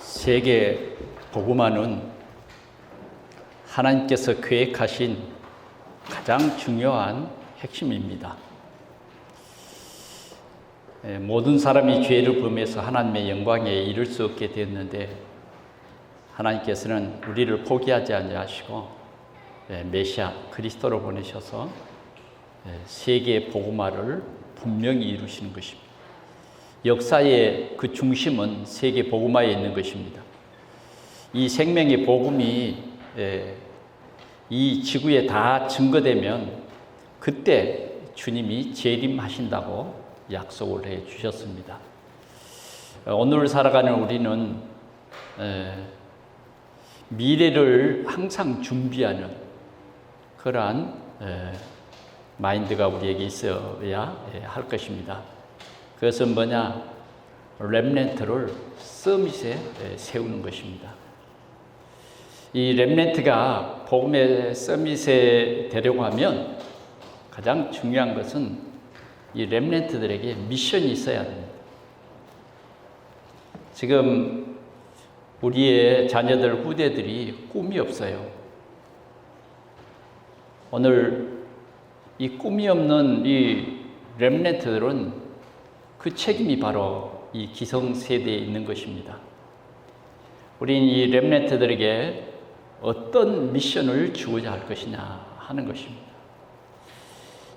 세계 복음화는 하나님께서 계획하신 가장 중요한 핵심입니다. 모든 사람이 죄를 범해서 하나님의 영광에 이를 수 없게 되었는데 하나님께서는 우리를 포기하지 아니하시고 메시아 그리스도를 보내셔서 세계 복음화를 분명히 이루시는 것입니다. 역사의 그 중심은 세계 복음화에 있는 것입니다. 이 생명의 복음이 이 지구에 다 증거되면 그때 주님이 재림하신다고 약속을 해 주셨습니다. 오늘 살아가는 우리는 미래를 항상 준비하는 그러한 마인드가 우리에게 있어야 할 것입니다. 그것은 뭐냐? 렘넌트를 서밋에 세우는 것입니다. 이 렘넌트가 복음의 서밋에 되려고 하면 가장 중요한 것은 이 렘넌트들에게 미션이 있어야 됩니다. 지금 우리의 자녀들, 후대들이 꿈이 없어요. 오늘 이 꿈이 없는 이 렘넌트들은 그 책임이 바로 이 기성세대에 있는 것입니다. 우리는 이 렘넌트들에게 어떤 미션을 주고자 할 것이냐 하는 것입니다.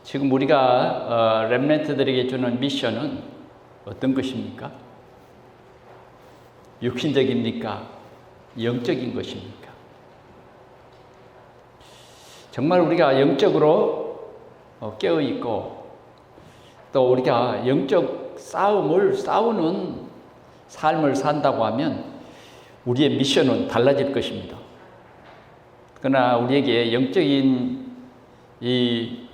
지금 우리가 렘넌트들에게 주는 미션은 어떤 것입니까? 육신적입니까? 영적인 것입니까? 정말 우리가 영적으로 깨어 있고 또 우리가 영적 싸움을 싸우는 삶을 산다고 하면 우리의 미션은 달라질 것입니다. 그러나 우리에게 영적인 이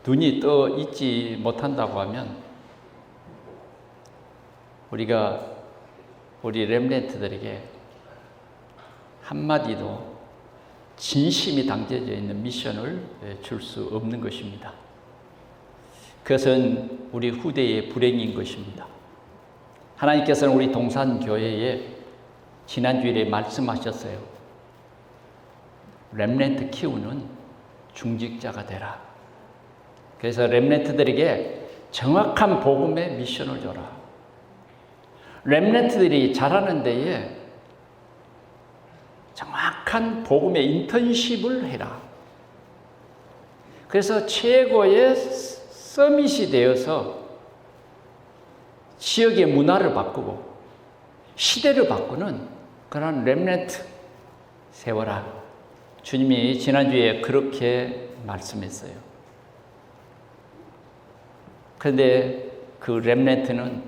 눈이 떠 있지 못한다고 하면 우리가 우리 렘넌트들에게 한마디도 진심이 담겨져 있는 미션을 줄 수 없는 것입니다. 그것은 우리 후대의 불행인 것입니다. 하나님께서는 우리 동산교회에 지난주일에 말씀하셨어요. 렘넌트 키우는 중직자가 되라. 그래서 렘넌트들에게 정확한 복음의 미션을 줘라. 렘넌트들이 자라는 데에 정확한 복음의 인턴십을 해라. 그래서 최고의 서밋이 되어서 지역의 문화를 바꾸고 시대를 바꾸는 그런 렘넌트 세워라. 주님이 지난주에 그렇게 말씀했어요. 그런데 그 렘넌트는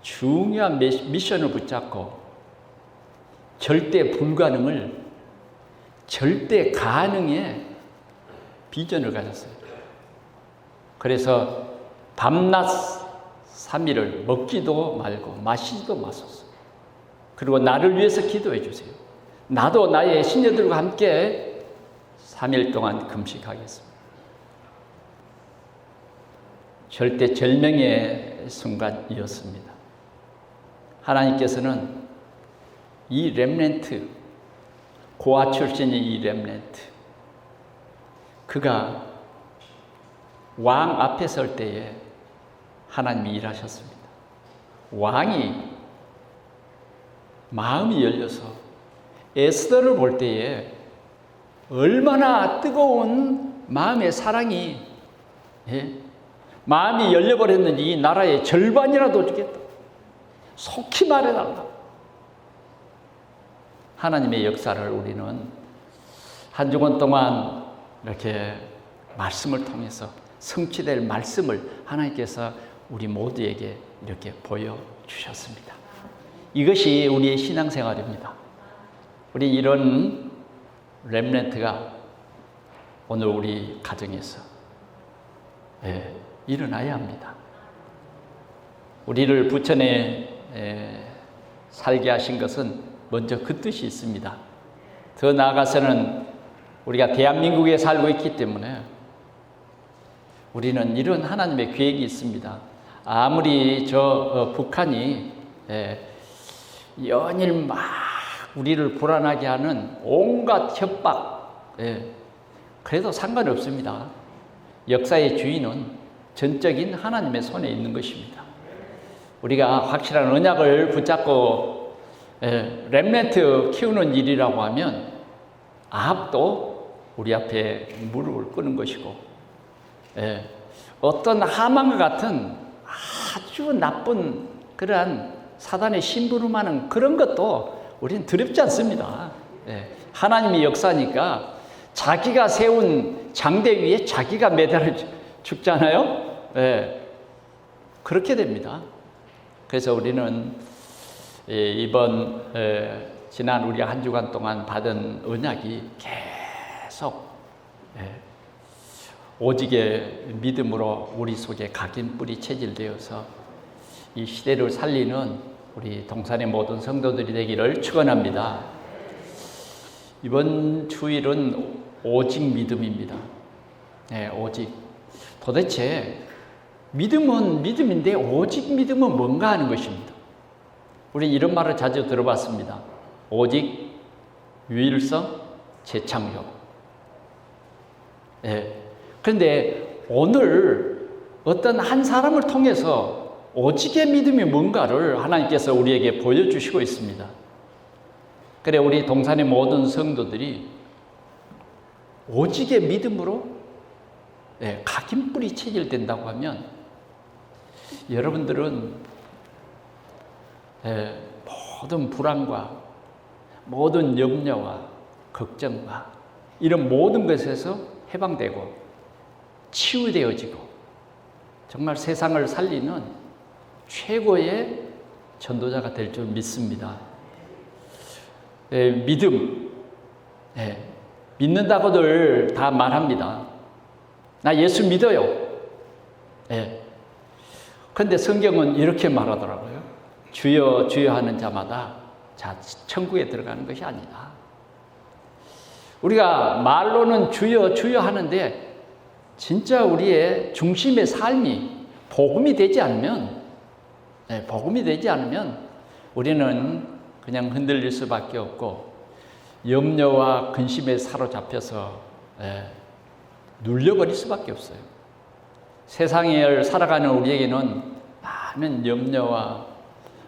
중요한 미션을 붙잡고 절대 불가능을 절대 가능의 비전을 가졌어요. 그래서 밤낮 3일을 먹지도 말고 마시지도 마셨어요. 그리고 나를 위해서 기도해 주세요. 나도 나의 시녀들과 함께 3일 동안 금식하겠습니다. 절대 절명의 순간이었습니다. 하나님께서는 이 렘넌트, 고아 출신의 이 렘넌트, 그가 왕 앞에 설 때에 하나님이 일하셨습니다. 왕이 마음이 열려서 에스더를 볼 때에 얼마나 뜨거운 마음의 사랑이 마음이 열려버렸는지 이 나라의 절반이라도 주겠다. 속히 말해달라. 하나님의 역사를 우리는 한 주간 동안 이렇게 말씀을 통해서 성취될 말씀을 하나님께서 우리 모두에게 이렇게 보여주셨습니다. 이것이 우리의 신앙생활입니다. 우리 이런 렘넌트가 오늘 우리 가정에서 일어나야 합니다. 우리를 부천에 살게 하신 것은 먼저 그 뜻이 있습니다. 더 나아가서는 우리가 대한민국에 살고 있기 때문에 우리는 이런 하나님의 계획이 있습니다. 아무리 북한이 연일 막 우리를 불안하게 하는 온갖 협박, 그래도 상관없습니다. 역사의 주인은 전적인 하나님의 손에 있는 것입니다. 우리가 확실한 언약을 붙잡고 렘넌트 키우는 일이라고 하면 아합도 우리 앞에 무릎을 꿇는 것이고, 어떤 하만과 같은 아주 나쁜 그러한 사단의 심부름하는 그런 것도 우리는 두렵지 않습니다. 하나님이 역사니까 자기가 세운 장대 위에 자기가 매달려 죽잖아요. 그렇게 됩니다. 그래서 우리는 이번 지난 우리가 한 주간 동안 받은 언약이 계속 오직의 믿음으로 우리 속에 각인 뿌리 체질되어서 이 시대를 살리는 우리 동산의 모든 성도들이 되기를 축원합니다. 이번 주일은 오직 믿음입니다. 오직. 도대체 믿음은 믿음인데 오직 믿음은 뭔가 하는 것입니다. 우리 이런 말을 자주 들어봤습니다. 오직, 유일성, 재창조. 그런데 오늘 어떤 한 사람을 통해서 오직의 믿음이 뭔가를 하나님께서 우리에게 보여주시고 있습니다. 그래, 우리 동산의 모든 성도들이 오직의 믿음으로 각인뿌리 체질된다고 하면 여러분들은 모든 불안과 모든 염려와 걱정과 이런 모든 것에서 해방되고 치유되어지고 정말 세상을 살리는 최고의 전도자가 될 줄 믿습니다. 믿음, 믿는다고들 다 말합니다. 나 예수 믿어요. 그런데 성경은 이렇게 말하더라고요. 주여 주여 하는 자마다 천국에 들어가는 것이 아니다. 우리가 말로는 주여 주여 하는데 진짜 우리의 중심의 삶이 복음이 되지 않으면 우리는 그냥 흔들릴 수밖에 없고 염려와 근심에 사로잡혀서 눌려버릴 수밖에 없어요. 세상을 살아가는 우리에게는 많은 염려와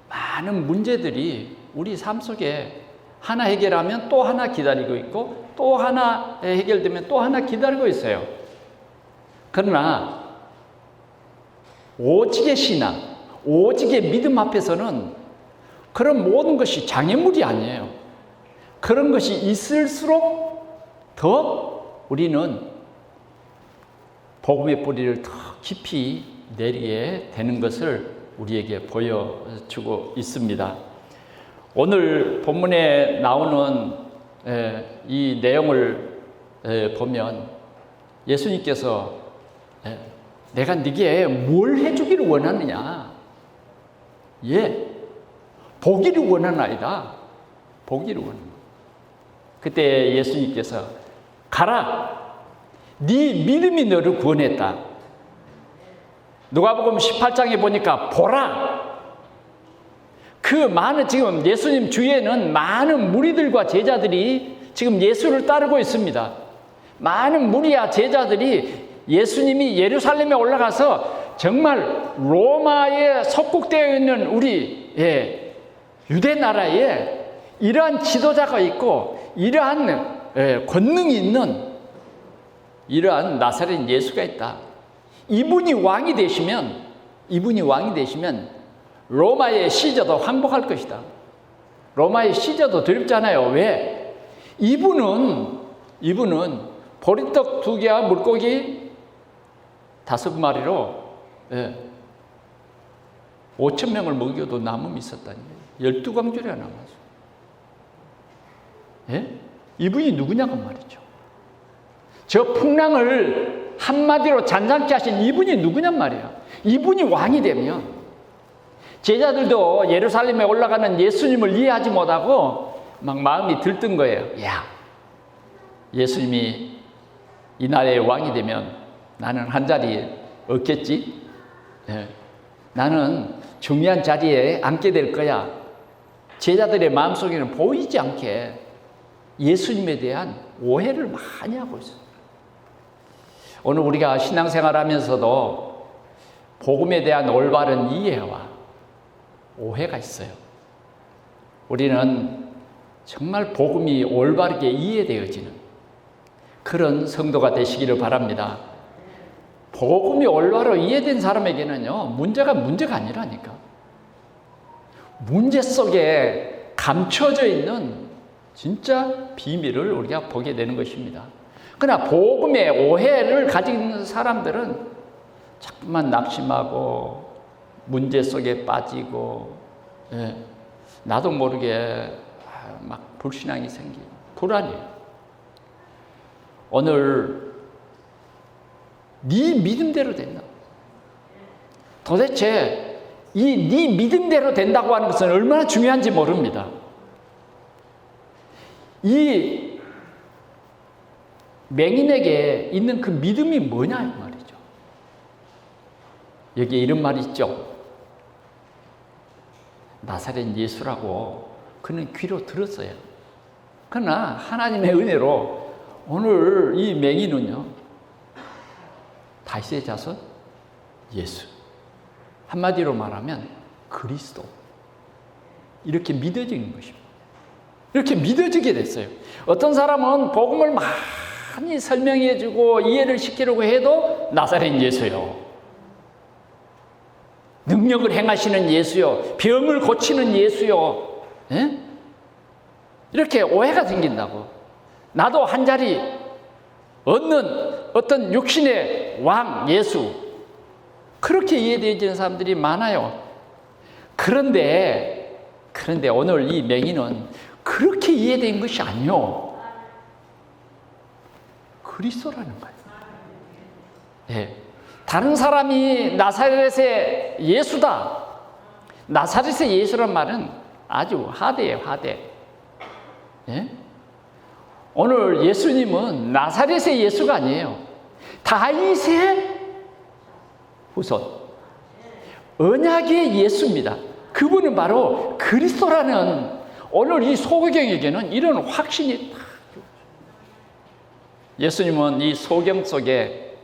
많은 문제들이 우리 삶 속에 하나 해결하면 또 하나 기다리고 있고 또 하나 해결되면 또 하나 기다리고 있어요. 그러나 오직의 신앙, 오직의 믿음 앞에서는 그런 모든 것이 장애물이 아니에요. 그런 것이 있을수록 더 우리는 복음의 뿌리를 더 깊이 내리게 되는 것을 우리에게 보여주고 있습니다. 오늘 본문에 나오는 이 내용을 보면 예수님께서 내가 네게 뭘 해주기를 원하느냐? 보기를 원하나이다. 보기를 원하는. 그때 예수님께서 가라. 네 믿음이 너를 구원했다. 누가복음 18장에 보니까 보라. 그 많은 지금 예수님 주위에는 많은 무리들과 제자들이 지금 예수를 따르고 있습니다. 많은 무리와 제자들이 예수님이 예루살렘에 올라가서 정말 로마에 속국되어 있는 우리 유대 나라에 이러한 지도자가 있고 이러한 권능이 있는 이러한 나사렛 예수가 있다. 이분이 왕이 되시면 로마의 시저도 항복할 것이다. 로마의 시저도 두렵잖아요. 왜? 이분은 보리떡 2개와 물고기 5마리로 5,000명을 먹여도 남음이 있었다니. 12광주리가 남았어. 이분이 누구냐고 말이죠. 저 풍랑을 한마디로 잔잔케 하신 이분이 누구냔 말이에요. 이분이 왕이 되면 제자들도 예루살렘에 올라가는 예수님을 이해하지 못하고 막 마음이 들뜬 거예요. 야, 예수님이 이 나라의 왕이 되면 나는 한 자리 얻겠지? 나는 중요한 자리에 앉게 될 거야. 제자들의 마음속에는 보이지 않게 예수님에 대한 오해를 많이 하고 있어요. 오늘 우리가 신앙생활 하면서도 복음에 대한 올바른 이해와 오해가 있어요. 우리는 정말 복음이 올바르게 이해되어지는 그런 성도가 되시기를 바랍니다. 복음이 올바로 이해된 사람에게는요, 문제가 아니라니까. 문제 속에 감춰져 있는 진짜 비밀을 우리가 보게 되는 것입니다. 그러나 복음의 오해를 가지고 있는 사람들은 자꾸만 낙심하고 문제 속에 빠지고, 나도 모르게 막 불신앙이 생기고 불안해요. 오늘 네 믿음대로 된다. 도대체 이 네 믿음대로 된다고 하는 것은 얼마나 중요한지 모릅니다. 이 맹인에게 있는 그 믿음이 뭐냐 이 말이죠. 여기에 이런 말이 있죠. 나사렛 예수라고 그는 귀로 들었어요. 그러나 하나님의 은혜로 오늘 이 맹인은요, 다윗의 자손 예수, 한마디로 말하면 그리스도, 이렇게 믿어지는 것입니다. 이렇게 믿어지게 됐어요. 어떤 사람은 복음을 많이 설명해주고 이해를 시키려고 해도 나사렛 예수요, 능력을 행하시는 예수요, 병을 고치는 예수요, 이렇게 오해가 생긴다고. 나도 한 자리 얻는 어떤 육신의 왕 예수, 그렇게 이해되어지는 사람들이 많아요. 그런데 오늘 이 맹인은 그렇게 이해된 것이 아니요, 그리스도라는 거예요. 네. 다른 사람이 나사렛의 예수다, 나사렛의 예수란 말은 아주 하대예요, 하대. 네? 오늘 예수님은 나사렛의 예수가 아니에요. 다윗의 후손, 언약의 예수입니다. 그분은 바로 그리스도라는, 오늘 이 소경에게는 이런 확신이 딱. 예수님은 이 소경 속에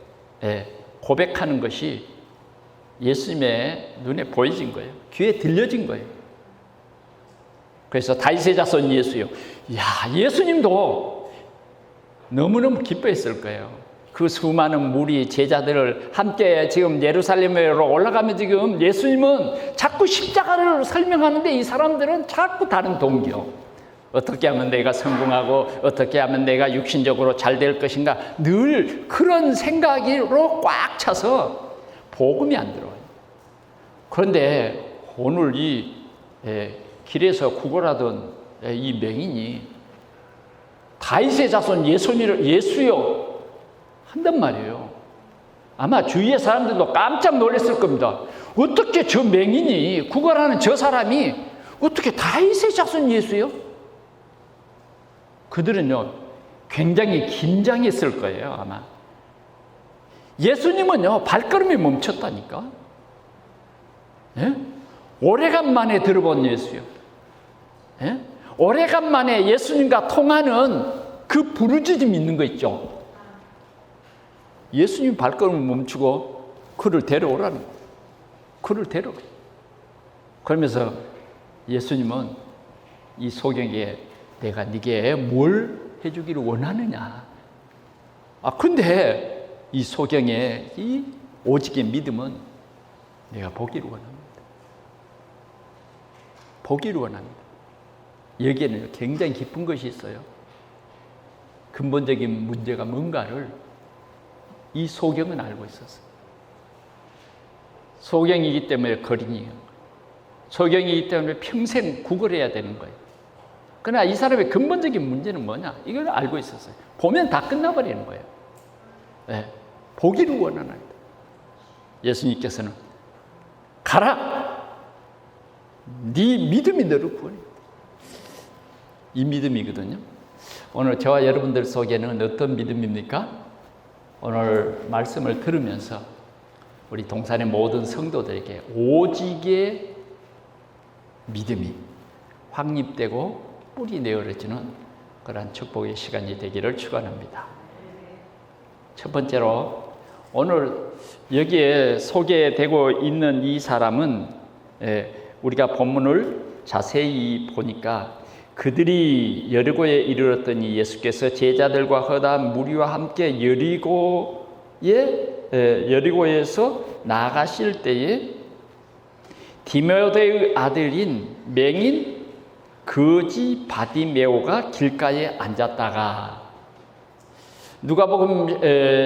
고백하는 것이 예수님의 눈에 보여진 거예요. 귀에 들려진 거예요. 그래서 다윗의 자손 예수요. 야, 예수님도 너무너무 기뻐했을 거예요. 그 수많은 무리 제자들을 함께 지금 예루살렘으로 올라가면 지금 예수님은 자꾸 십자가를 설명하는데 이 사람들은 자꾸 다른 동기요. 어떻게 하면 내가 성공하고 어떻게 하면 내가 육신적으로 잘 될 것인가, 늘 그런 생각으로 꽉 차서 복음이 안 들어와요. 그런데 오늘 이 길에서 구걸하던 이 맹인이 다윗의 자손 예수요 한단 말이에요. 아마 주위의 사람들도 깜짝 놀랐을 겁니다. 어떻게 저 맹인이, 구걸하는 저 사람이 어떻게 다윗의 자손 예수요? 그들은요 굉장히 긴장했을 거예요. 아마 예수님은요 발걸음이 멈췄다니까. 오래간만에 들어본 예수요. 오래간만에 예수님과 통하는 그 부르짖음 있는 거 있죠. 예수님 발걸음을 멈추고 그를 데려오라는 거예요. 그를 데려오라. 그러면서 예수님은 이 소경에게 내가 네게 뭘 해주기를 원하느냐. 근데 이 소경의 이 오직의 믿음은 내가 보기를 원합니다. 보기를 원합니다. 여기에는 굉장히 깊은 것이 있어요. 근본적인 문제가 뭔가를 이 소경은 알고 있었어요. 소경이기 때문에 거린이에요. 소경이기 때문에 평생 구걸해야 되는 거예요. 그러나 이 사람의 근본적인 문제는 뭐냐? 이걸 알고 있었어요. 보면 다 끝나버리는 거예요. 보기를 원하나이다. 예수님께서는 가라! 네 믿음이 너를 구원해. 이 믿음이거든요. 오늘 저와 여러분들 속에는 어떤 믿음입니까? 오늘 말씀을 들으면서 우리 동산의 모든 성도들에게 오직의 믿음이 확립되고 뿌리 내어지는 그러한 축복의 시간이 되기를 축원합니다. 첫 번째로 오늘 여기에 소개되고 있는 이 사람은 우리가 본문을 자세히 보니까 그들이 여리고에 이르렀더니 예수께서 제자들과 허다한 무리와 함께 여리고에서 나가실 때에 디메오데의 아들인 맹인 거지 바디메오가 길가에 앉았다가 누가복음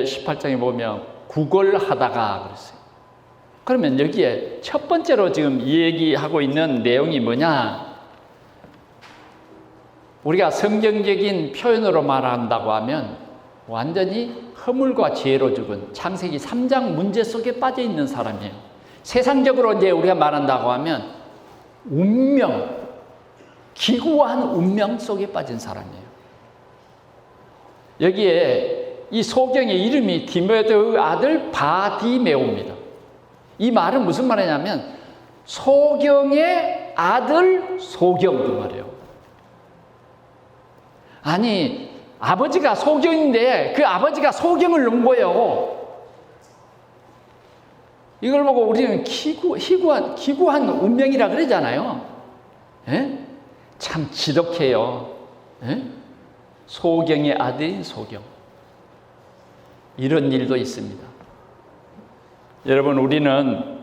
18장에 보면 구걸하다가 그랬어요. 그러면 여기에 첫 번째로 지금 얘기하고 있는 내용이 뭐냐? 우리가 성경적인 표현으로 말한다고 하면 완전히 허물과 죄로 죽은 창세기 3장 문제 속에 빠져 있는 사람이에요. 세상적으로 이제 우리가 말한다고 하면 운명, 기구한 운명 속에 빠진 사람이에요. 여기에 이 소경의 이름이 디메오의 아들 바디메오입니다. 이 말은 무슨 말이냐면 소경의 아들 소경 그 말이에요. 아니 아버지가 소경인데 그 아버지가 소경을 넣은 거예요. 이걸 보고 우리는 기구한 운명이라 그러잖아요. 에? 참 지독해요. 에? 소경의 아들인 소경. 이런 일도 있습니다. 여러분, 우리는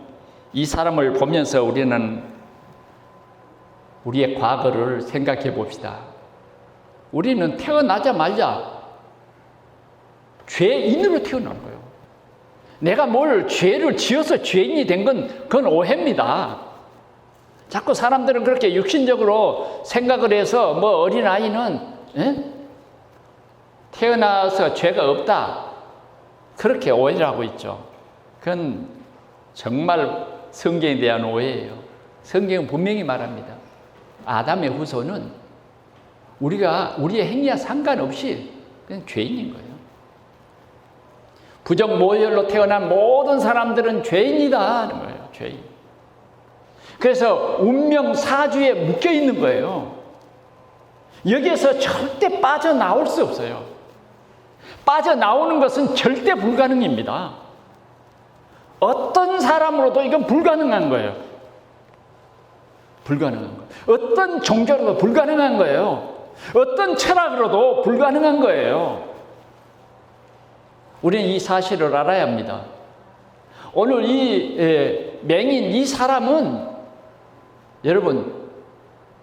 이 사람을 보면서 우리는 우리의 과거를 생각해 봅시다. 우리는 태어나자마자 죄인으로 태어난 거예요. 내가 뭘 죄를 지어서 죄인이 된 건 그건 오해입니다. 자꾸 사람들은 그렇게 육신적으로 생각을 해서 뭐 어린아이는 태어나서 죄가 없다. 그렇게 오해를 하고 있죠. 그건 정말 성경에 대한 오해예요. 성경은 분명히 말합니다. 아담의 후손은 우리의 행위와 상관없이 그냥 죄인인 거예요. 부정모혈로 태어난 모든 사람들은 죄인이다 하는 거예요. 죄인. 그래서 운명 사주에 묶여 있는 거예요. 여기에서 절대 빠져나올 수 없어요. 빠져나오는 것은 절대 불가능입니다. 어떤 사람으로도 이건 불가능한 거예요. 불가능한 거예요. 어떤 종교로도 불가능한 거예요. 어떤 철학으로도 불가능한 거예요. 우리는 이 사실을 알아야 합니다. 오늘 이 맹인 이 사람은 여러분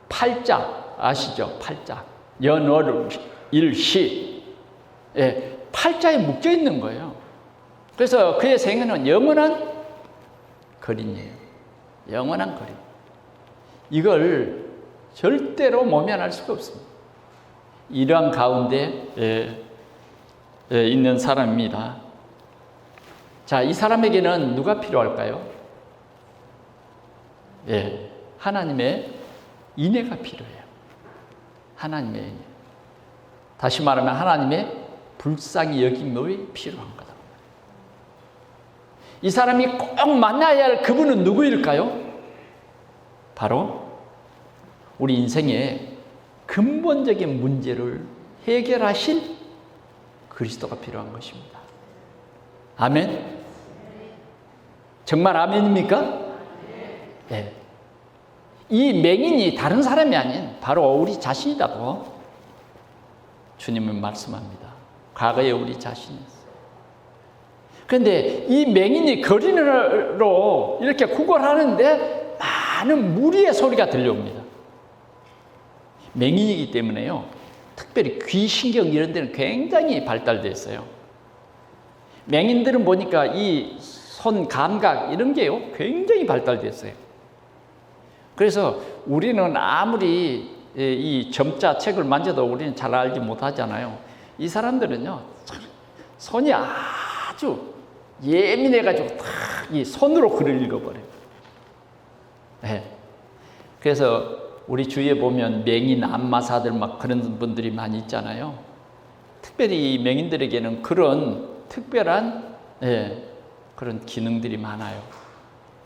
팔자 아시죠? 팔자 연월 일시 팔자에 묶여 있는 거예요. 그래서 그의 생애는 영원한 거린이에요. 영원한 거린. 이걸 절대로 모면할 수가 없습니다. 이러한 가운데 있는 사람입니다. 자, 이 사람에게는 누가 필요할까요? 하나님의 인애가 필요해요. 하나님의 인애. 다시 말하면 하나님의 불쌍히 여김이 필요한 거다. 이 사람이 꼭 만나야 할 그분은 누구일까요? 바로 우리 인생의 근본적인 문제를 해결하실 그리스도가 필요한 것입니다. 아멘? 정말 아멘입니까? 네. 이 맹인이 다른 사람이 아닌 바로 우리 자신이라고 주님은 말씀합니다. 과거에 우리 자신이었어요. 그런데 이 맹인이 거린으로 이렇게 구걸하는데 많은 무리의 소리가 들려옵니다. 맹인이기 때문에요. 특별히 귀신경 이런 데는 굉장히 발달되어 있어요. 맹인들은 보니까 이 손 감각 이런 게요 굉장히 발달되어 있어요. 그래서 우리는 아무리 이 점자 책을 만져도 우리는 잘 알지 못하잖아요. 이 사람들은요 손이 아주 예민해가지고 딱 이 손으로 글을 읽어버려요. 그래서 우리 주위에 보면 맹인 안마사들 막 그런 분들이 많이 있잖아요. 특별히 이 맹인들에게는 그런 특별한 그런 기능들이 많아요.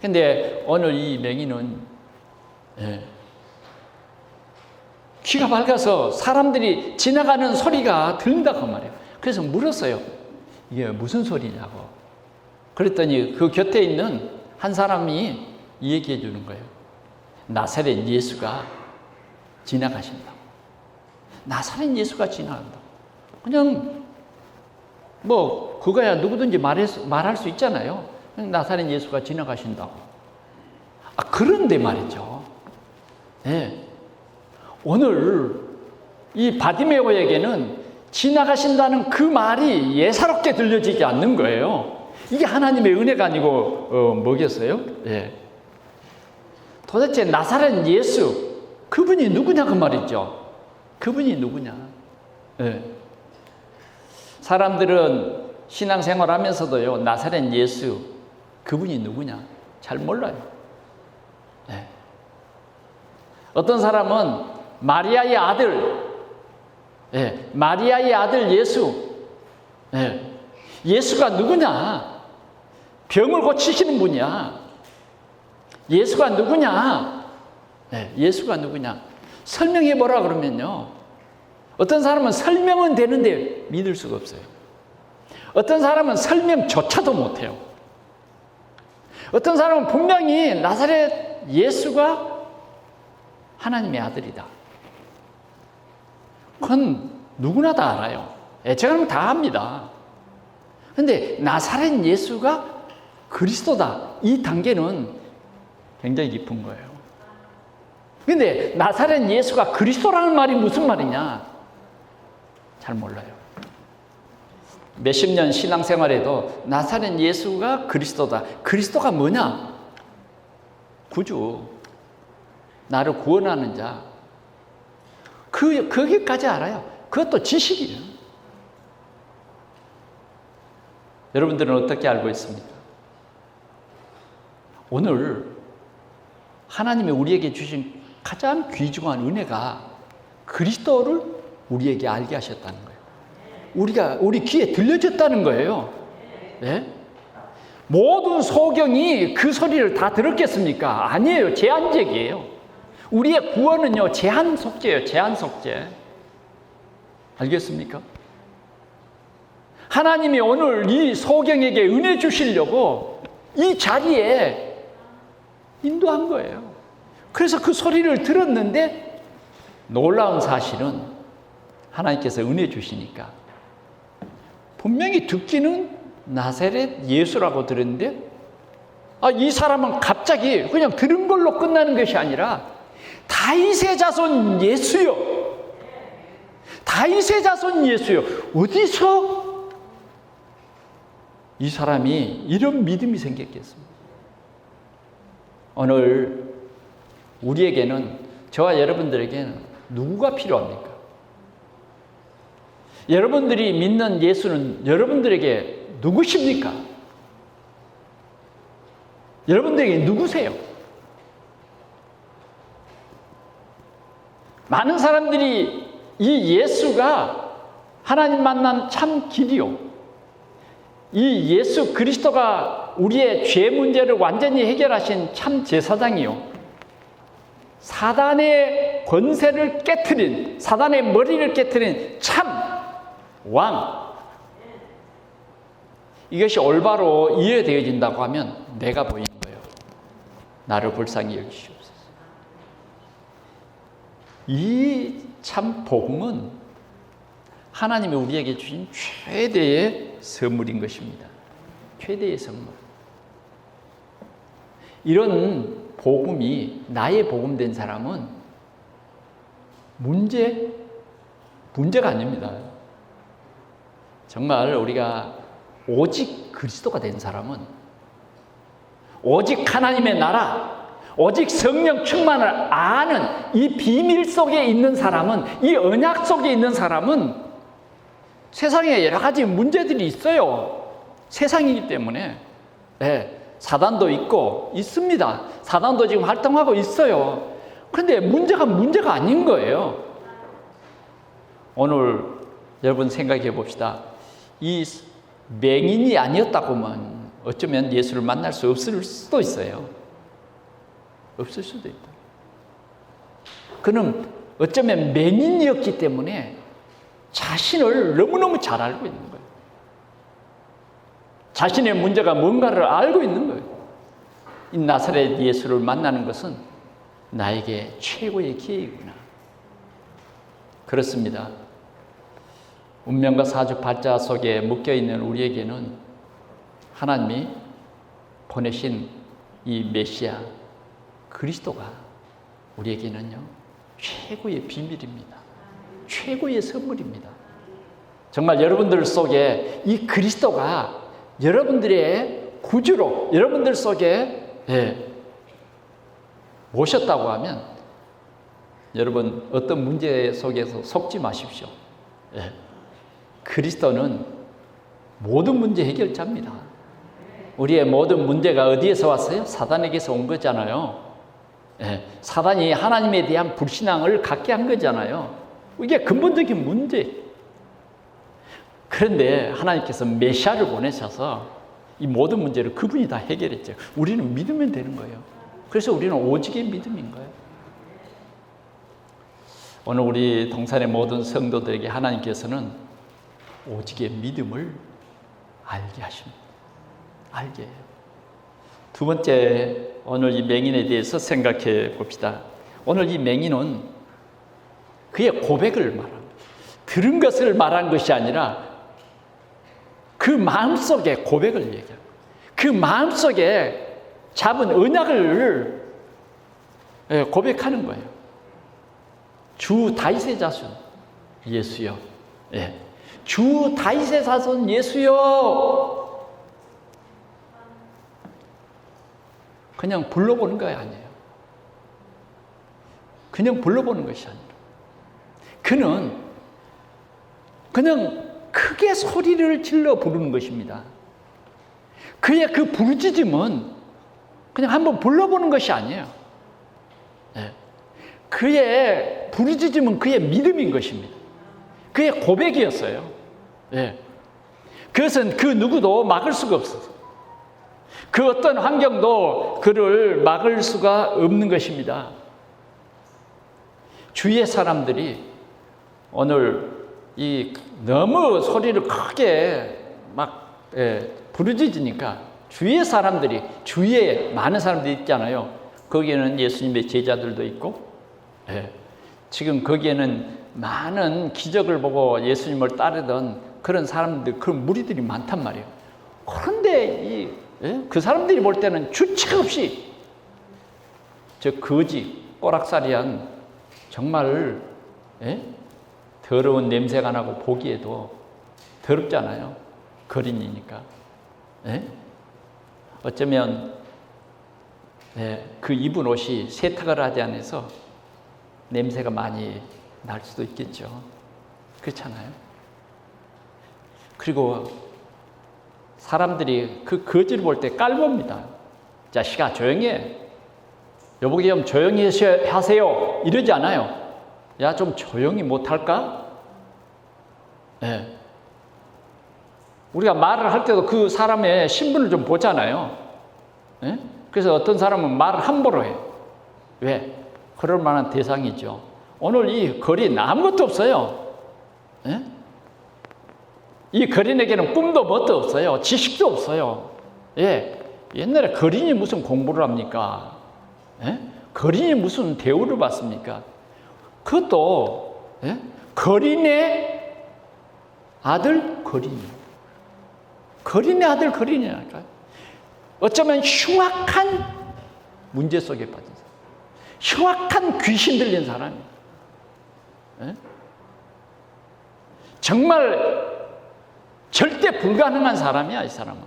근데 오늘 이 맹인은 귀가 밝아서 사람들이 지나가는 소리가 들린다고 말이에요. 그래서 물었어요. 이게 무슨 소리냐고. 그랬더니 그 곁에 있는 한 사람이 얘기해 주는 거예요. 나사렛 예수가 지나가신다고. 나사렛 예수가 지나간다고. 그냥 뭐 그거야 누구든지 말할 수 있잖아요. 그냥 나사렛 예수가 지나가신다고. 그런데 말이죠. 네. 오늘 이 바디메오에게는 지나가신다는 그 말이 예사롭게 들려지지 않는 거예요. 이게 하나님의 은혜가 아니고 뭐겠어요? 예. 도대체 나사렛 예수 그분이 누구냐 그 말이죠. 그분이 누구냐? 예. 사람들은 신앙생활하면서도요 나사렛 예수 그분이 누구냐 잘 몰라요. 예. 어떤 사람은 마리아의 아들, 예, 마리아의 아들 예수, 예, 예수가 누구냐? 병을 고치시는 분이야. 예수가 누구냐? 예, 예수가 누구냐? 설명해 보라 그러면요. 어떤 사람은 설명은 되는데 믿을 수가 없어요. 어떤 사람은 설명조차도 못해요. 어떤 사람은 분명히 나사렛 예수가 하나님의 아들이다. 그건 누구나 다 알아요. 제가 다 압니다. 그런데 나사렛 예수가 그리스도다. 이 단계는 굉장히 깊은 거예요. 그런데 나사렛 예수가 그리스도라는 말이 무슨 말이냐? 잘 몰라요. 몇십 년 신앙생활에도 나사렛 예수가 그리스도다. 그리스도가 뭐냐? 구주. 나를 구원하는 자. 거기까지 알아요. 그것도 지식이에요. 여러분들은 어떻게 알고 있습니까? 오늘 하나님이 우리에게 주신 가장 귀중한 은혜가 그리스도를 우리에게 알게 하셨다는 거예요. 우리 귀에 들려졌다는 거예요. 네? 모든 소경이 그 소리를 다 들었겠습니까? 아니에요. 제한적이에요. 우리의 구원은요, 제한 속죄예요. 제한 속죄. 알겠습니까? 하나님이 오늘 이 소경에게 은혜 주시려고 이 자리에 인도한 거예요. 그래서 그 소리를 들었는데 놀라운 사실은 하나님께서 은혜 주시니까 분명히 듣기는 나사렛 예수라고 들었는데 이 사람은 갑자기 그냥 들은 걸로 끝나는 것이 아니라 다윗의 자손 예수요. 다윗의 자손 예수요. 어디서 이 사람이 이런 믿음이 생겼겠습니까? 오늘 우리에게는 저와 여러분들에게는 누구가 필요합니까? 여러분들이 믿는 예수는 여러분들에게 누구십니까? 여러분들에게 누구세요? 많은 사람들이 이 예수가 하나님 만난 참 길이요. 이 예수 그리스도가 우리의 죄 문제를 완전히 해결하신 참 제사장이요. 사단의 권세를 깨트린, 사단의 머리를 깨트린 참 왕. 이것이 올바로 이해되어진다고 하면 내가 보이는 거예요. 나를 불쌍히 여기시옵소서. 이 참 복음은 하나님이 우리에게 주신 최대의 선물인 것입니다. 최대의 선물. 이런 복음이 나의 복음된 사람은 문제가 아닙니다. 정말 우리가 오직 그리스도가 된 사람은 오직 하나님의 나라, 오직 성령 충만을 아는 이 비밀 속에 있는 사람은, 이 언약 속에 있는 사람은 세상에 여러 가지 문제들이 있어요. 세상이기 때문에. 네, 사단도 있고 있습니다. 사단도 지금 활동하고 있어요. 그런데 문제가 아닌 거예요. 오늘 여러분 생각해 봅시다. 이 맹인이 아니었다고 하면 어쩌면 예수를 만날 수 없을 수도 있어요. 없을 수도 있다. 그는 어쩌면 맹인이었기 때문에 자신을 너무너무 잘 알고 있는 거예요. 자신의 문제가 뭔가를 알고 있는 거예요. 이 나사렛 예수를 만나는 것은 나에게 최고의 기회이구나. 그렇습니다. 운명과 사주팔자 속에 묶여있는 우리에게는 하나님이 보내신 이 메시아 그리스도가 우리에게는요 최고의 비밀입니다. 최고의 선물입니다. 정말 여러분들 속에 이 그리스도가 여러분들의 구주로 여러분들 속에 모셨다고 하면 여러분 어떤 문제 속에서 속지 마십시오. 그리스도는 모든 문제 해결자입니다. 우리의 모든 문제가 어디에서 왔어요? 사단에게서 온 거잖아요. 사단이 하나님에 대한 불신앙을 갖게 한 거잖아요. 이게 근본적인 문제. 그런데 하나님께서 메시아를 보내셔서 이 모든 문제를 그분이 다 해결했죠. 우리는 믿으면 되는 거예요. 그래서 우리는 오직의 믿음인 거예요. 오늘 우리 동산의 모든 성도들에게 하나님께서는 오직의 믿음을 알게 하십니다. 알게 해요. 두 번째, 오늘 이 맹인에 대해서 생각해 봅시다. 오늘 이 맹인은 그의 고백을 말합니다. 들은 것을 말한 것이 아니라 그 마음속에 고백을 얘기해요. 그 마음속에 잡은 언약을 고백하는 거예요. 주 다윗의 자손 예수여. 주 다윗의 자손 예수여. 그냥 불러보는 거 아니에요. 그냥 불러보는 것이 아니라 그는 그냥 크게 소리를 질러 부르는 것입니다. 그의 그 부르짖음은 그냥 한번 불러보는 것이 아니에요. 그의 부르짖음은 그의 믿음인 것입니다. 그의 고백이었어요. 그것은 그 누구도 막을 수가 없어요. 그 어떤 환경도 그를 막을 수가 없는 것입니다. 주위의 사람들이 오늘 이 너무 소리를 크게 막 부르짖으니까 주위의 사람들이 주위에 많은 사람들이 있잖아요. 거기에는 예수님의 제자들도 있고 지금 거기에는 많은 기적을 보고 예수님을 따르던 그런 사람들, 그런 무리들이 많단 말이에요. 그런데 그 사람들이 볼 때는 주책 없이 저 거지 꼬락사리한 정말 더러운 냄새가 나고 보기에도 더럽잖아요. 거린이니까. 어쩌면 그 입은 옷이 세탁을 하지 않아서 냄새가 많이 날 수도 있겠죠. 그렇잖아요. 그리고 사람들이 그 거지를 볼 때 깔봅니다. 자식아 조용히 해. 여보게 좀 조용히 하세요. 이러지 않아요. 야, 좀 조용히 못할까? 우리가 말을 할 때도 그 사람의 신분을 좀 보잖아요. 그래서 어떤 사람은 말을 함부로 해요. 왜? 그럴 만한 대상이죠. 오늘 이 거리는 아무것도 없어요. 이 거린에게는 꿈도 뭣도 없어요. 지식도 없어요. 옛날에 거린이 무슨 공부를 합니까? 거린이 무슨 대우를 받습니까? 그것도 거린의 아들 거린이. 거린의 아들 거린이랄까요? 어쩌면 흉악한 문제 속에 빠진 사람. 흉악한 귀신 들린 사람이에요. 정말 절대 불가능한 사람이야, 이 사람은.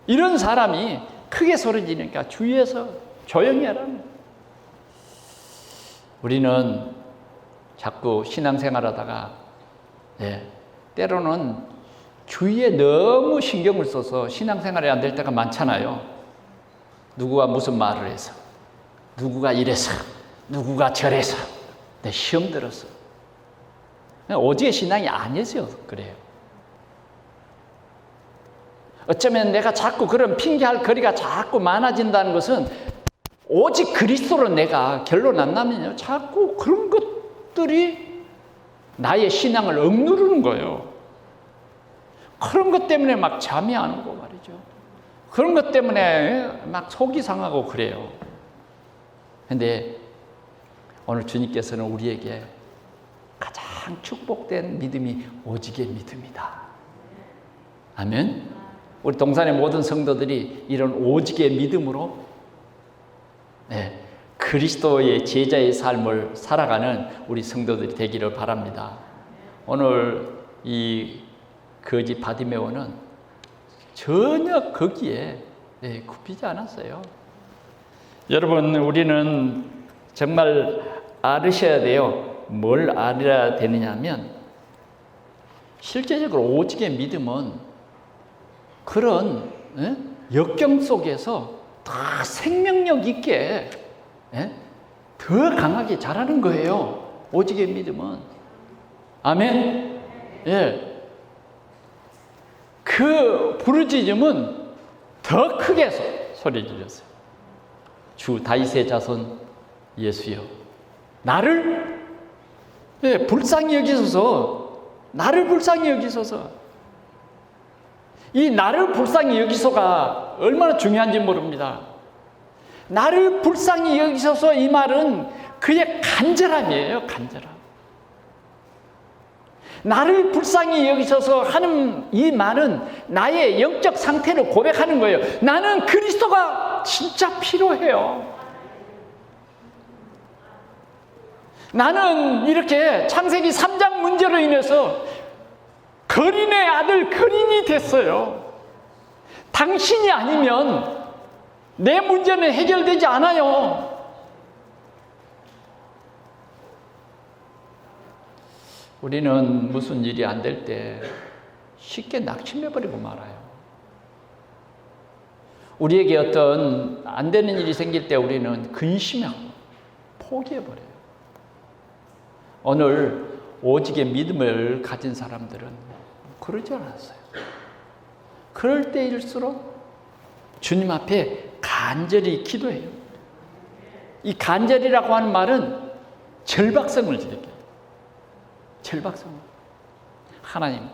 이런 사람이 크게 소리 지르니까 주위에서 조용히 하라는 거예요. 우리는 자꾸 신앙생활 하다가 때로는 주위에 너무 신경을 써서 신앙생활이 안 될 때가 많잖아요. 누구가 무슨 말을 해서, 누구가 이래서, 누구가 저래서, 내 시험 들었어. 오직의 신앙이 아니어서 그래요. 어쩌면 내가 자꾸 그런 핑계할 거리가 자꾸 많아진다는 것은 오직 그리스도로 내가 결론 안 나면요, 자꾸 그런 것들이 나의 신앙을 억누르는 거예요. 그런 것 때문에 막 잠이 안 오고 말이죠. 그런 것 때문에 막 속이 상하고 그래요. 근데 오늘 주님께서는 우리에게 가장 축복된 믿음이 오직의 믿음이다. 아멘. 우리 동산의 모든 성도들이 이런 오직의 믿음으로 그리스도의 제자의 삶을 살아가는 우리 성도들이 되기를 바랍니다. 오늘 이 거지 바디메오는 전혀 거기에 굽히지 않았어요. 여러분, 우리는 정말 알으셔야 돼요. 뭘 알아야 되느냐면, 실제적으로 오직의 믿음은 그런 역경 속에서 더 생명력 있게 더 강하게 자라는 거예요. 오직의 믿음은. 아멘. 예. 그 부르짖음은 더 크게 소리 질렀어요. 주 다윗의 자손 예수여, 나를 불쌍히 여기소서. 나를 불쌍히 여기소서. 이 나를 불쌍히 여기소가 얼마나 중요한지 모릅니다. 나를 불쌍히 여기소서, 이 말은 그의 간절함이에요. 간절함. 나를 불쌍히 여기소서 하는 이 말은 나의 영적 상태를 고백하는 거예요. 나는 그리스도가 진짜 필요해요. 나는 이렇게 창세기 3장 문제로 인해서 거린의 아들 거린이 됐어요. 당신이 아니면 내 문제는 해결되지 않아요. 우리는 무슨 일이 안 될 때 쉽게 낙심해버리고 말아요. 우리에게 어떤 안 되는 일이 생길 때 우리는 근심하고 포기해버려요. 오늘 오직의 믿음을 가진 사람들은 그러지 않았어요. 그럴 때일수록 주님 앞에 간절히 기도해요. 이 간절이라고 하는 말은 절박성을 지니게요. 절박성. 하나님,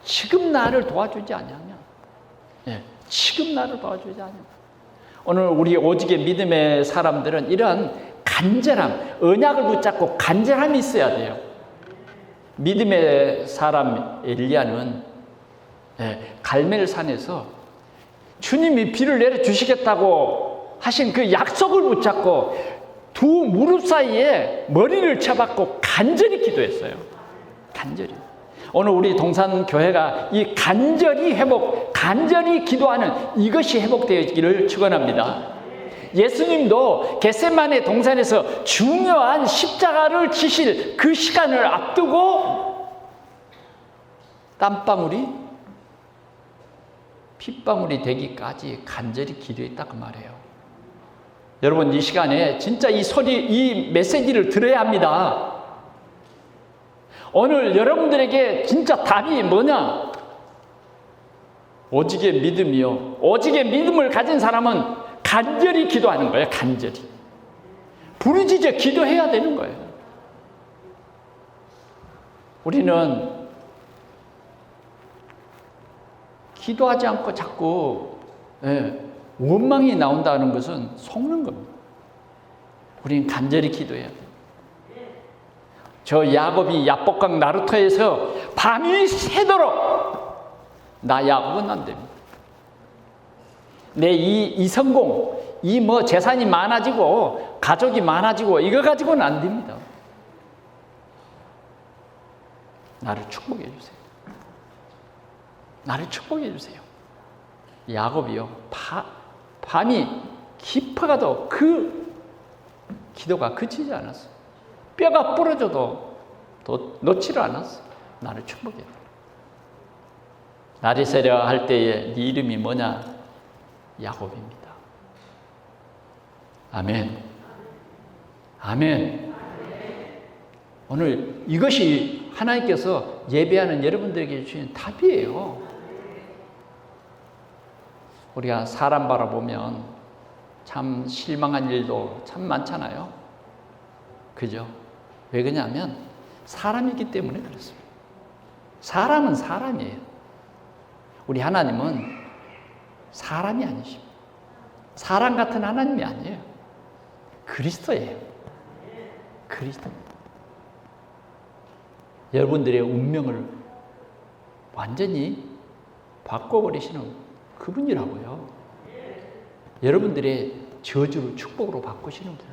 지금 나를 도와주지 않냐면, 지금 나를 도와주지 않냐면. 오늘 우리 오직의 믿음의 사람들은 이런 간절함, 언약을 붙잡고 간절함이 있어야 돼요. 믿음의 사람 엘리야는 갈멜산에서 주님이 비를 내려주시겠다고 하신 그 약속을 붙잡고 두 무릎 사이에 머리를 쳐박고 간절히 기도했어요. 간절히. 오늘 우리 동산교회가 이 간절히 기도하는 이것이 회복되기를 축원합니다. 예수님도 겟세마네 동산에서 중요한 십자가를 지실 그 시간을 앞두고 땀방울이 핏방울이 되기까지 간절히 기도했다고 말해요. 여러분, 이 시간에 진짜 이 메시지를 들어야 합니다. 오늘 여러분들에게 진짜 답이 뭐냐? 오직의 믿음이요. 오직의 믿음을 가진 사람은 간절히 기도하는 거예요. 간절히. 부르짖어 기도해야 되는 거예요. 우리는 기도하지 않고 자꾸 원망이 나온다는 것은 속는 겁니다. 우리는 간절히 기도해야 돼요. 저 야곱이 야복강 나루터에서 밤이 새도록 나 야곱은 안 됩니다. 내 이 성공, 이 재산이 많아지고 가족이 많아지고 이거 가지고는 안 됩니다. 나를 축복해 주세요. 나를 축복해 주세요. 야곱이요, 밤이 깊어가도 그 기도가 그치지 않았어요. 뼈가 부러져도 놓지를 않았어요. 나를 축복해. 나리세라 할 때에 네 이름이 뭐냐? 야곱입니다. 아멘. 아멘. 오늘 이것이 하나님께서 예배하는 여러분들에게 주신 답이에요. 우리가 사람 바라보면 참 실망한 일도 참 많잖아요. 그죠? 왜 그러냐면 사람이기 때문에 그렇습니다. 사람은 사람이에요. 우리 하나님은 사람이 아니십니다. 사람 같은 하나님이 아니에요. 그리스도예요. 그리스도. 여러분들의 운명을 완전히 바꿔버리시는 그분이라고요. 여러분들의 저주를 축복으로 바꾸시는 분.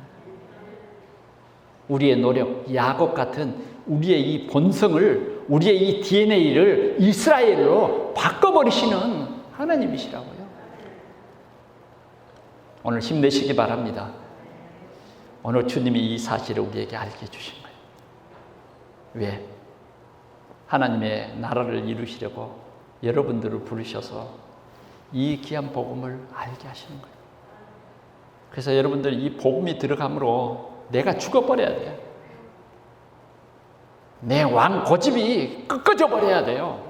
우리의 노력, 야곱 같은 우리의 이 본성을, 우리의 이 DNA를 이스라엘로 바꿔버리시는 하나님이시라고요. 오늘 힘내시기 바랍니다. 오늘 주님이 이 사실을 우리에게 알게 해주신 거예요. 왜? 하나님의 나라를 이루시려고 여러분들을 부르셔서 이 귀한 복음을 알게 하시는 거예요. 그래서 여러분들 이 복음이 들어감으로 내가 죽어버려야 돼요. 내 왕 고집이 꺾어져 버려야 돼요.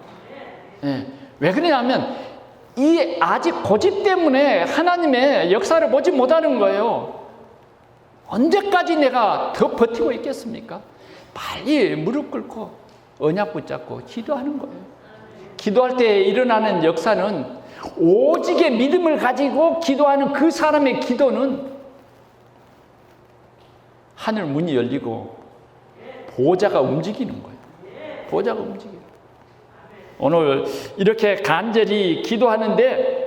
네. 왜 그러냐면 이 아직 고집 때문에 하나님의 역사를 보지 못하는 거예요. 언제까지 내가 더 버티고 있겠습니까? 빨리 무릎 꿇고 언약 붙잡고 기도하는 거예요. 기도할 때 일어나는 역사는 오직의 믿음을 가지고 기도하는 그 사람의 기도는 하늘 문이 열리고 보좌가 움직이는 거예요. 보좌가 움직여요. 오늘 이렇게 간절히 기도하는데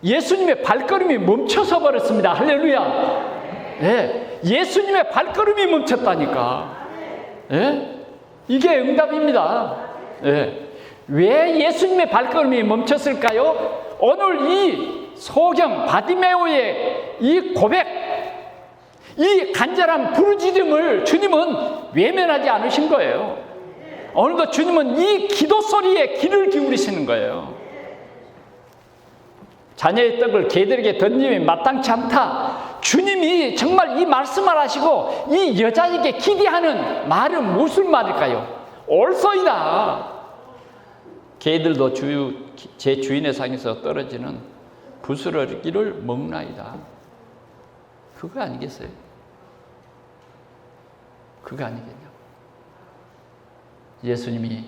예수님의 발걸음이 멈춰서 버렸습니다. 할렐루야. 네, 예수님의 발걸음이 멈췄다니까. 네? 이게 응답입니다. 네. 왜 예수님의 발걸음이 멈췄을까요? 오늘 이 소경 바디메오의 이 고백, 이 간절한 부르짖음을 주님은 외면하지 않으신 거예요. 오늘도 주님은 이 기도 소리에 귀를 기울이시는 거예요. 자녀의 떡을 개들에게 던짐이 마땅치 않다. 주님이 정말 이 말씀을 하시고 이 여자에게 기대하는 말은 무슨 말일까요? 옳소이다. 개들도 제 주인의 상에서 떨어지는 부스러기를 먹나이다. 그거 아니겠어요? 그거 아니겠냐고. 예수님이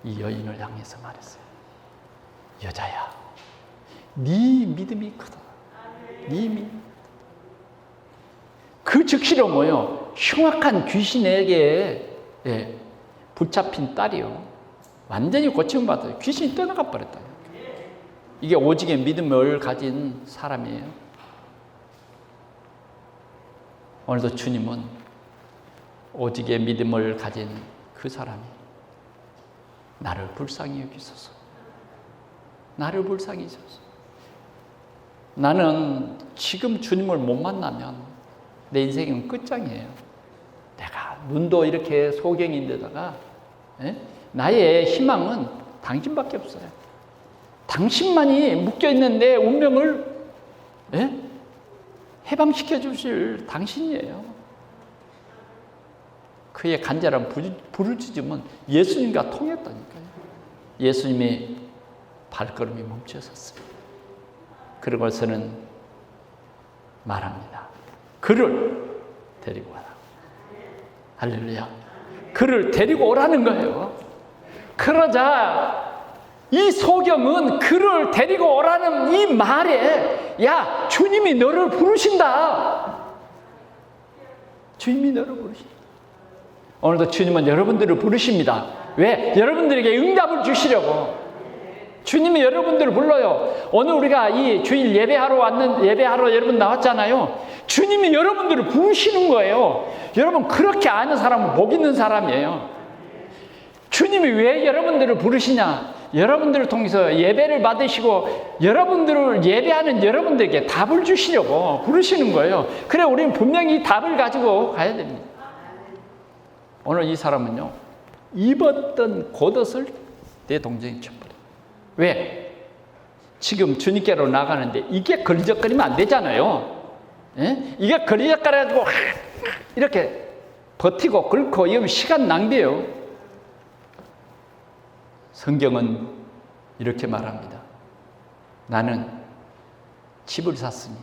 이 여인을 향해서 말했어요. 여자야, 네 믿음이 크다. 네 믿음. 그 즉시로 뭐요? 흉악한 귀신에게 붙잡힌 딸이요. 완전히 고침받아요. 귀신이 떠나가 버렸다. 이게 오직의 믿음을 가진 사람이에요. 오늘도 주님은 오직의 믿음을 가진 그 사람이 나를 불쌍히 여기소서. 나를 불쌍히 여기소서. 나는 지금 주님을 못 만나면 내 인생은 끝장이에요. 내가 눈도 이렇게 소경인데다가 나의 희망은 당신밖에 없어요. 당신만이 묶여있는 내 운명을 해방시켜 주실 당신이에요. 그의 간절한 부르짖음은 예수님과 통했다니까요. 예수님의 발걸음이 멈춰섰습니다. 그러고서는 말합니다. 그를 데리고 와라. 할렐루야. 그를 데리고 오라는 거예요. 그러자 이 소경은 그를 데리고 오라는 이 말에 야, 주님이 너를 부르신다. 주님이 너를 부르신다. 오늘도 주님은 여러분들을 부르십니다. 왜? 여러분들에게 응답을 주시려고. 주님이 여러분들을 불러요. 오늘 우리가 이 주일 예배하러 여러분 나왔잖아요. 주님이 여러분들을 부르시는 거예요. 여러분, 그렇게 아는 사람은 복 있는 사람이에요. 주님이 왜 여러분들을 부르시냐? 여러분들을 통해서 예배를 받으시고 여러분들을 예배하는 여러분들에게 답을 주시려고 부르시는 거예요. 그래, 우리는 분명히 이 답을 가지고 가야 됩니다. 오늘 이 사람은요, 입었던 겉옷을 내 동생이 쳐버려요. 왜? 지금 주님께로 나가는데 이게 걸리적거리면 안 되잖아요. 이게 걸리적거려가지고 이렇게 버티고 긁고 이러면 시간 낭비예요. 성경은 이렇게 말합니다. 나는 집을 샀으니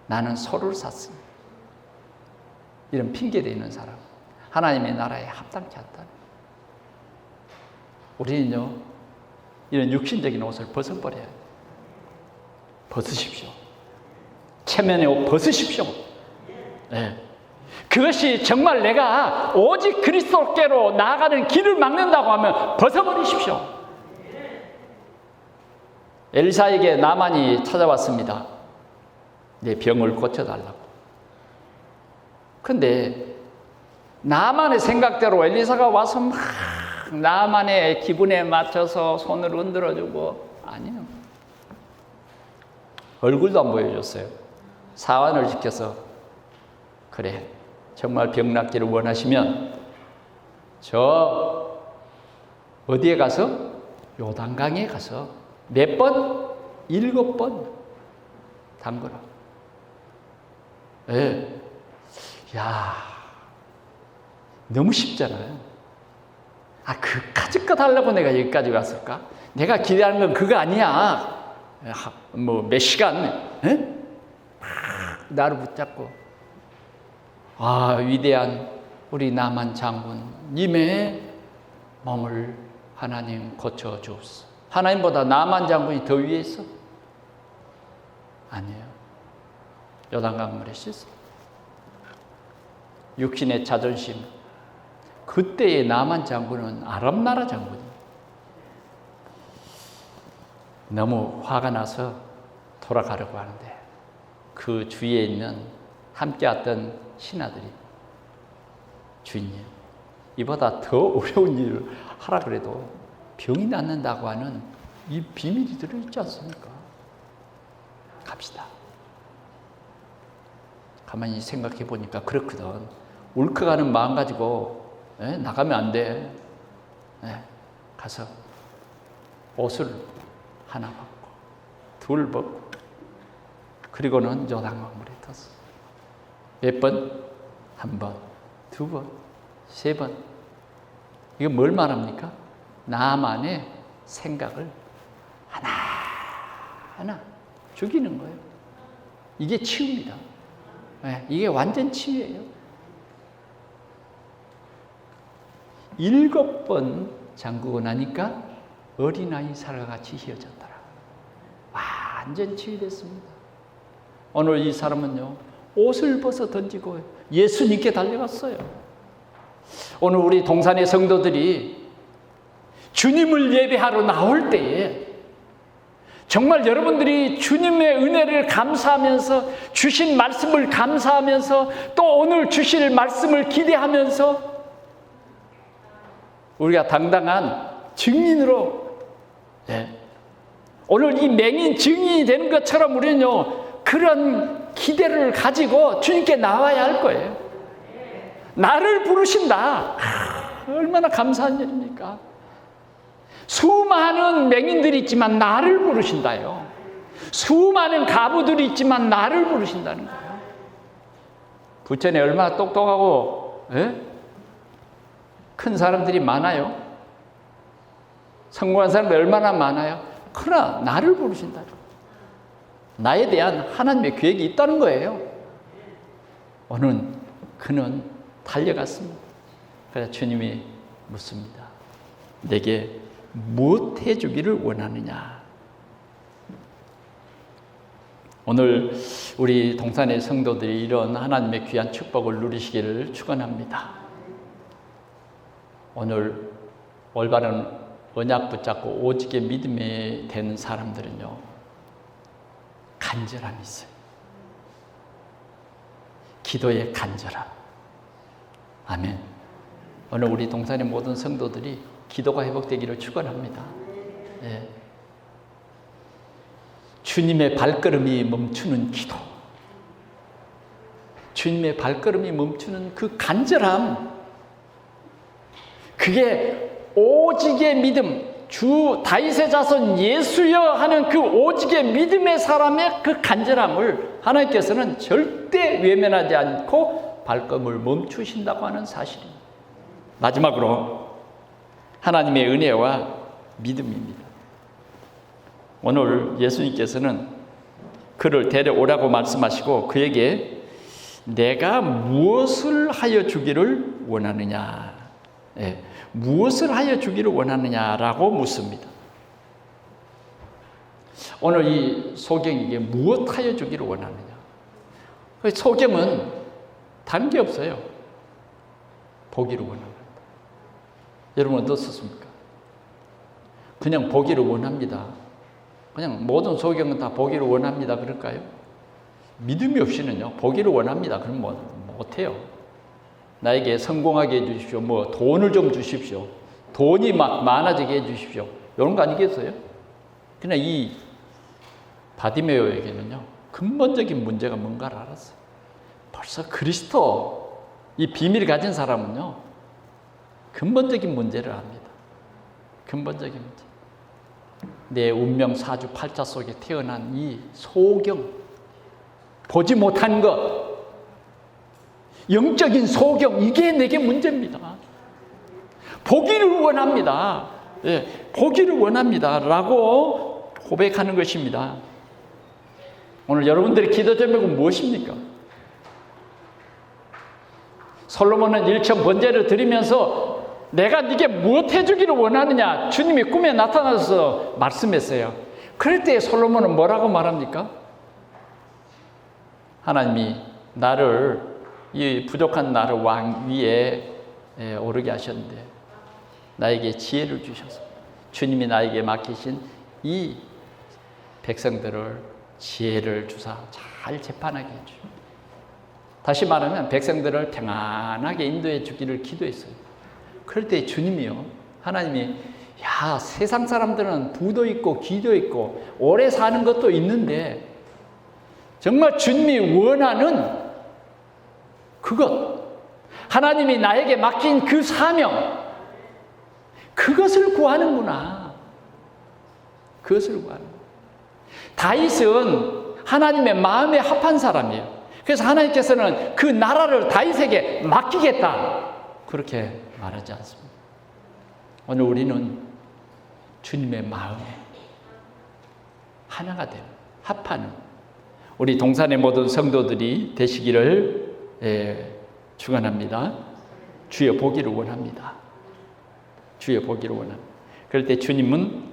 나는 소를 샀으니 이런 핑계대는 사람 하나님의 나라에 합당치 않다. 우리는요 이런 육신적인 옷을 벗어버려야 돼요. 벗으십시오. 체면의 옷 벗으십시오. 네. 그것이 정말 내가 오직 그리스도께로 나아가는 길을 막는다고 하면 벗어버리십시오. 엘리사에게 나만이 찾아왔습니다. 내 병을 고쳐달라고. 근데 나만의 생각대로 엘리사가 와서 막 나만의 기분에 맞춰서 손을 흔들어주고 아니요. 얼굴도 안 보여줬어요. 사환을 시켜서 그래 정말 병 낫기를 원하시면 저 어디에 가서 요단강에 가서 몇 번? 7번 담그라. 예. 야, 너무 쉽잖아요. 그까짓 것 하려고 내가 여기까지 왔을까? 내가 기대하는 건 그거 아니야. 뭐 몇 시간, 에? 나를 붙잡고 위대한 우리 나만 장군님의 몸을 하나님 고쳐 주옵소서. 하나님보다 나만 장군이 더 위에 있어? 아니에요. 요단강물에 씻어. 육신의 자존심. 그때의 나만 장군은 아람 나라 장군이에요. 너무 화가 나서 돌아가려고 하는데 그 주위에 있는 함께 왔던 신하들이 주인님 이보다 더 어려운 일을 하라 그래도 병이 낫는다고 하는 이 비밀이 들어있지 않습니까? 갑시다. 가만히 생각해 보니까 그렇거든. 울컥하는 마음 가지고 나가면 안 돼. 가서 옷을 하나 벗고 둘 벗고 그리고는 요단강물에 떴어. 몇 번? 한 번, 두 번, 세 번. 이거 뭘 말합니까? 나만의 생각을 하나하나 죽이는 거예요. 이게 치유입니다. 이게 완전 치유예요. 7번 잠그고 나니까 어린아이 살아같이 휘어졌더라. 완전 치유됐습니다. 오늘 이 사람은요 옷을 벗어 던지고 예수님께 달려갔어요. 오늘 우리 동산의 성도들이 주님을 예배하러 나올 때에 정말 여러분들이 주님의 은혜를 감사하면서 주신 말씀을 감사하면서 또 오늘 주실 말씀을 기대하면서 우리가 당당한 증인으로 오늘 이 맹인 증인이 되는 것처럼 우리는요 그런 기대를 가지고 주님께 나와야 할 거예요. 나를 부르신다. 얼마나 감사한 일입니까? 수많은 맹인들이 있지만 나를 부르신다요. 수많은 가부들이 있지만 나를 부르신다는 거예요. 부천에 얼마나 똑똑하고 큰 사람들이 많아요. 성공한 사람들이 얼마나 많아요. 그러나 나를 부르신다. 나에 대한 하나님의 계획이 있다는 거예요. 오늘 그는 달려갔습니다. 그래서 주님이 묻습니다. 내게 무엇 해주기를 원하느냐? 오늘 우리 동산의 성도들이 이런 하나님의 귀한 축복을 누리시기를 축원합니다. 오늘 올바른 언약 붙잡고 오직의 믿음이 된 사람들은요 간절함이 있어요. 기도의 간절함. 아멘. 오늘 우리 동산의 모든 성도들이 기도가 회복되기를 축원합니다. 주님의 발걸음이 멈추는 기도, 주님의 발걸음이 멈추는 그 간절함, 그게 오직의 믿음, 주 다윗의 자손 예수여 하는 그 오직의 믿음의 사람의 그 간절함을 하나님께서는 절대 외면하지 않고 발걸음을 멈추신다고 하는 사실입니다. 마지막으로 하나님의 은혜와 믿음입니다. 오늘 예수님께서는 그를 데려오라고 말씀하시고 그에게 내가 무엇을 하여 주기를 원하느냐, 무엇을 하여 주기를 원하느냐라고 묻습니다. 오늘 이 소경에게 무엇 하여 주기를 원하느냐. 소경은 다른 게 없어요. 보기를 원합니다. 여러분 어떻습니까? 그냥 보기를 원합니다. 그냥 모든 소경은 다 보기를 원합니다. 그럴까요? 믿음이 없이는요, 보기를 원합니다. 그럼 못해요. 나에게 성공하게 해주십시오. 돈을 좀 주십시오. 돈이 막 많아지게 해주십시오. 이런 거 아니겠어요? 그냥 이 바디메오에게는요, 근본적인 문제가 뭔가를 알았어요. 벌써 그리스도, 이 비밀을 가진 사람은요, 근본적인 문제를 압니다. 근본적인 문제. 내 운명 사주 팔자 속에 태어난 이 소경, 보지 못한 것, 영적인 소경, 이게 내게 문제입니다. 보기를 원합니다. 보기를 원합니다. 라고 고백하는 것입니다. 오늘 여러분들의 기도 제목은 무엇입니까? 솔로몬은 일천 번제를 드리면서 내가 네게 무엇 해주기를 원하느냐 주님이 꿈에 나타나서 말씀했어요. 그럴 때 솔로몬은 뭐라고 말합니까? 하나님이 나를, 이 부족한 나를 왕 위에 오르게 하셨는데 나에게 지혜를 주셔서 주님이 나에게 맡기신 이 백성들을 지혜를 주사 잘 재판하게 해주십니다. 다시 말하면 백성들을 평안하게 인도해 주기를 기도했어요. 그럴 때 주님이요, 하나님이 세상 사람들은 부도 있고 기도 있고 오래 사는 것도 있는데 정말 주님이 원하는 그것, 하나님이 나에게 맡긴 그 사명, 그것을 구하는구나. 그것을 구하는 거예요. 다윗은 하나님의 마음에 합한 사람이에요. 그래서 하나님께서는 그 나라를 다윗에게 맡기겠다, 그렇게 말하지 않습니다. 오늘 우리는 주님의 마음에 하나가 되는, 합하는 우리 동산의 모든 성도들이 되시기를 축원합니다. 주의 보기를 원합니다. 주의 보기를 원합니다. 그럴 때 주님은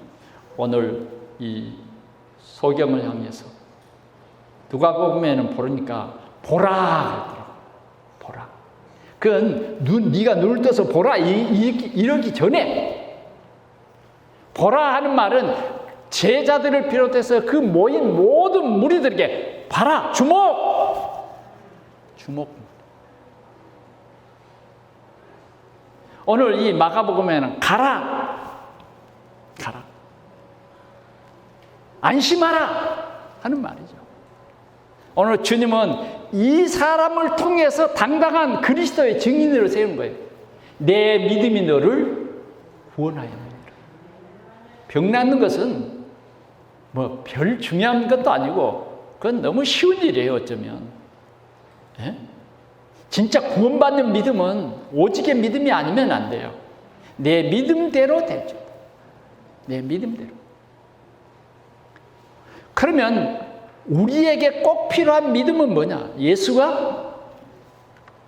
오늘 이 소경을 향해서, 누가복음에는 보니까 보라 그러더라고. 보라. 그건 네가 눈을 떠서 보라 이러기 전에, 보라 하는 말은 제자들을 비롯해서 그 모인 모든 무리들에게 봐라, 주목. 오늘 이 마가복음에는 가라, 안심하라 하는 말이죠. 오늘 주님은 이 사람을 통해서 당당한 그리스도의 증인으로 세운 거예요. 내 믿음이 너를 구원하였느니라. 병 낫는 것은 별 중요한 것도 아니고 그건 너무 쉬운 일이에요, 어쩌면. 진짜 구원받는 믿음은 오직의 믿음이 아니면 안 돼요. 내 믿음대로 되죠. 내 믿음대로. 그러면 우리에게 꼭 필요한 믿음은 뭐냐? 예수가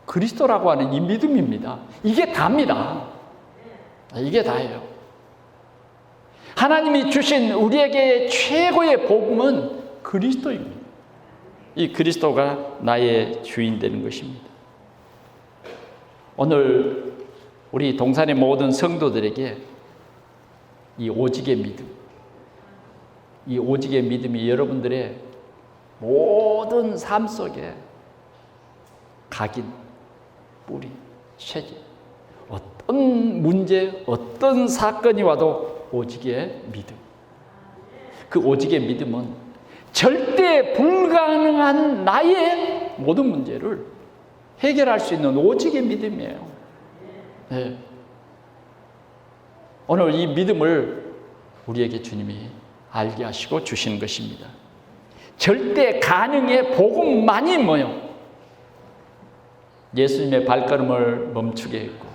그리스도라고 하는 이 믿음입니다. 이게 다입니다. 이게 다예요. 하나님이 주신 우리에게 최고의 복음은 그리스도입니다. 이 그리스도가 나의 주인 되는 것입니다. 오늘 우리 동산의 모든 성도들에게 이 오직의 믿음, 이 오직의 믿음이 여러분들의 모든 삶 속에 각인, 뿌리, 체질, 어떤 문제, 어떤 사건이 와도 오직의 믿음. 그 오직의 믿음은 절대 불가능한 나의 모든 문제를 해결할 수 있는 오직의 믿음이에요. 네. 오늘 이 믿음을 우리에게 주님이 알게 하시고 주시는 것입니다. 절대 가능의 복음만이 뭐요? 예수님의 발걸음을 멈추게 했고,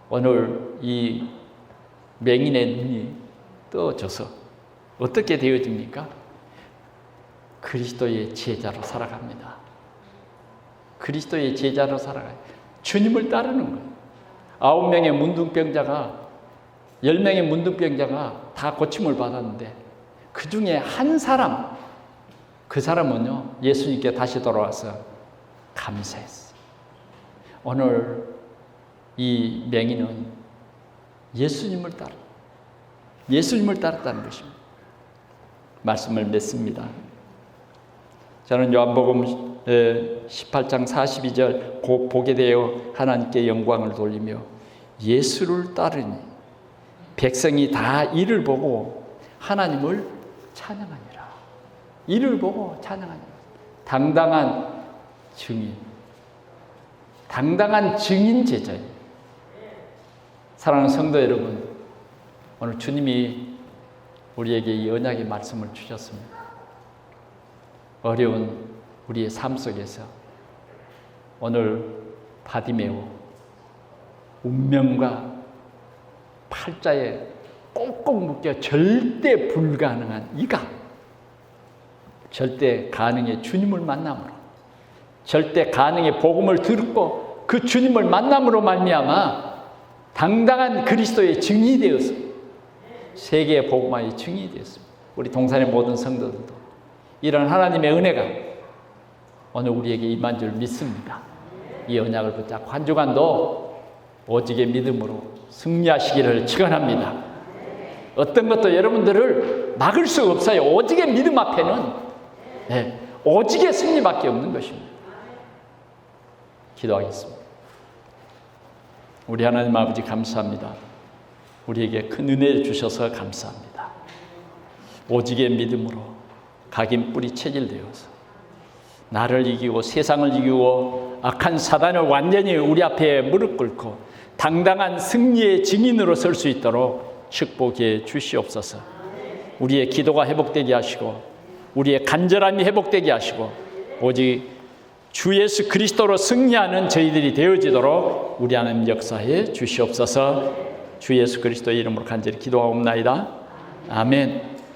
오늘 이 맹인의 눈이 떠져서 어떻게 되어집니까? 그리스도의 제자로 살아갑니다. 그리스도의 제자로 살아가요. 주님을 따르는 거예요. 9명의 문둥병자가 10명의 문둥병자가 다 고침을 받았는데 그 중에 한 사람, 그 사람은요 예수님께 다시 돌아와서 감사했어요. 오늘 이 맹인은 예수님을 따랐다는 것입니다. 말씀을 맺습니다. 저는 요한복음 18장 42절 곧 보게 되어 하나님께 영광을 돌리며 예수를 따르니 백성이 다 이를 보고 하나님을 찬양하니라. 이를 보고 찬양하니라. 당당한 증인 제자예요. 사랑하는 성도 여러분, 오늘 주님이 우리에게 이 언약의 말씀을 주셨습니다. 어려운 우리의 삶 속에서 오늘 바디메오 운명과 팔자에 꼭꼭 묶여 절대 불가능한 이가 절대 가능의 주님을 만남으로, 절대 가능의 복음을 듣고 그 주님을 만남으로 말미암아 당당한 그리스도의 증인이 되어서 세계의 복음화의 증인이 되었습니다. 우리 동산의 모든 성도들도 이런 하나님의 은혜가 오늘 우리에게 임한 줄 믿습니다. 이 언약을 붙잡고 한 주간도 오직의 믿음으로 승리하시기를 축원합니다. 어떤 것도 여러분들을 막을 수 없어요. 오직의 믿음 앞에는 오직의 승리밖에 없는 것입니다. 기도하겠습니다. 우리 하나님 아버지 감사합니다. 우리에게 큰 은혜를 주셔서 감사합니다. 오직의 믿음으로 각인 뿌리 체질되어서 나를 이기고 세상을 이기고 악한 사단을 완전히 우리 앞에 무릎 꿇고 당당한 승리의 증인으로 설 수 있도록 축복해 주시옵소서. 우리의 기도가 회복되게 하시고 우리의 간절함이 회복되게 하시고 오직 주 예수 그리스도로 승리하는 저희들이 되어지도록 우리 하나님 역사해 주시옵소서. 주 예수 그리스도의 이름으로 간절히 기도하옵나이다. 아멘.